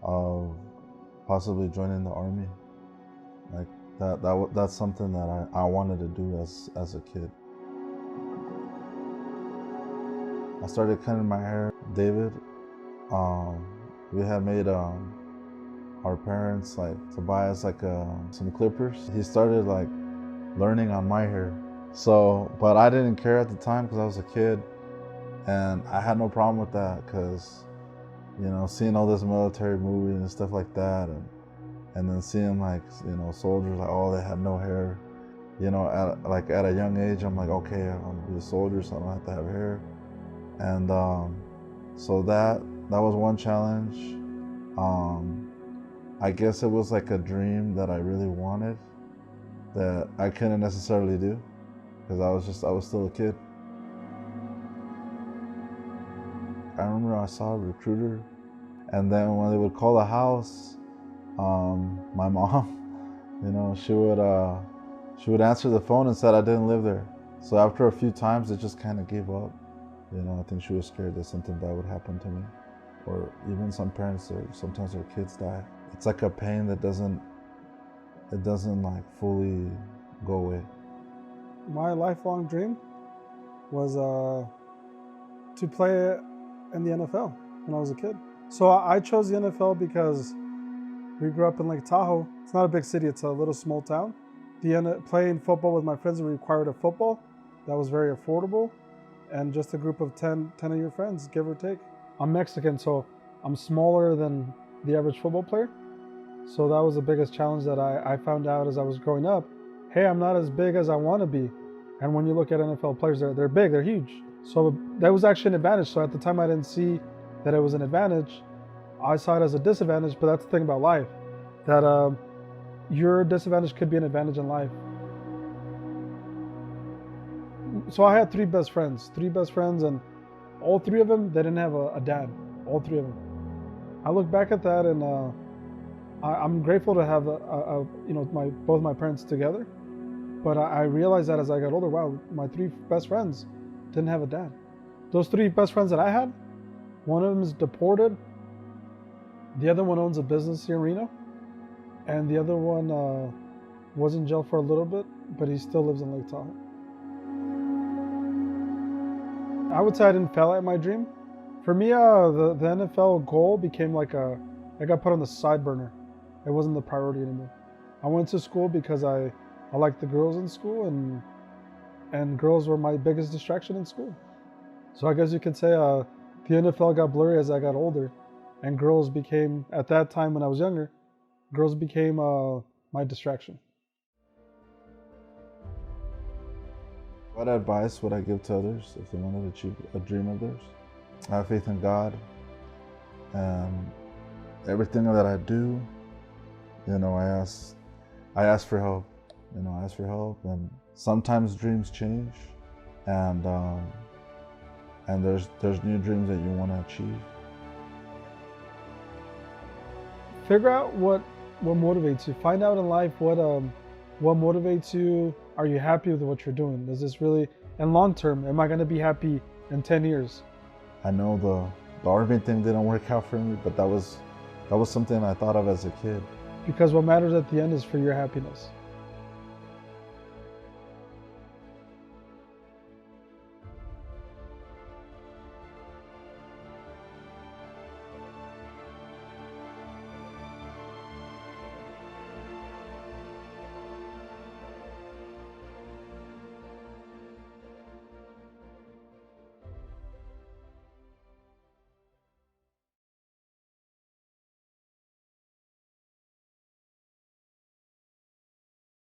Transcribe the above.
of possibly joining the army. Like that's something that I wanted to do as a kid. I started cutting my hair. David, we had made our parents like to buy us like some clippers. He started like learning on my hair. So, but I didn't care at the time because I was a kid, and I had no problem with that because, you know, seeing all this military movies and stuff like that, and then seeing like, you know, soldiers like, oh, they had no hair, you know, at a young age, I'm like, okay, I'm gonna be a soldier, so I don't have to have hair. And so that was one challenge. I guess it was like a dream that I really wanted that I couldn't necessarily do because I was still a kid. I remember I saw a recruiter, and then when they would call the house, my mom, you know, she would answer the phone and said I didn't live there. So after a few times, it just kind of gave up. You know, I think she was scared that something bad would happen to me, or even some parents, sometimes their kids die. It's like a pain that doesn't like fully go away. My lifelong dream was to play in the NFL when I was a kid. So I chose the NFL because we grew up in Lake Tahoe. It's not a big city, it's a little small town. Playing football with my friends required a football that was very affordable, and just a group of 10 of your friends, give or take. I'm Mexican, so I'm smaller than the average football player. So that was the biggest challenge that I found out as I was growing up. Hey, I'm not as big as I want to be. And when you look at NFL players, they're big, they're huge. So that was actually an advantage. So at the time I didn't see that it was an advantage. I saw it as a disadvantage, but that's the thing about life, that your disadvantage could be an advantage in life. So I had three best friends, and all three of them, they didn't have a dad, all three of them. I look back at that, and I'm grateful to have you know, both my parents together. But I realized that as I got older, wow, my three best friends didn't have a dad. Those three best friends that I had, one of them is deported, the other one owns a business here in Reno, and the other one was in jail for a little bit, but he still lives in Lake Tahoe. I would say I didn't fail at my dream. For me, the NFL goal became like I got put on the side burner. It wasn't the priority anymore. I went to school because I liked the girls in school, and girls were my biggest distraction in school. So I guess you could say the NFL got blurry as I got older, and girls became, at that time when I was younger, girls became my distraction. What advice would I give to others if they wanted to achieve a dream of theirs? I have faith in God, and everything that I do, you know, I ask for help. You know, I ask for help, and sometimes dreams change, and there's new dreams that you want to achieve. Figure out what motivates you. Find out in life what motivates you. Are you happy with what you're doing? Is this really, and long term, am I going to be happy in 10 years? I know the army thing didn't work out for me, but that was something I thought of as a kid. Because what matters at the end is for your happiness.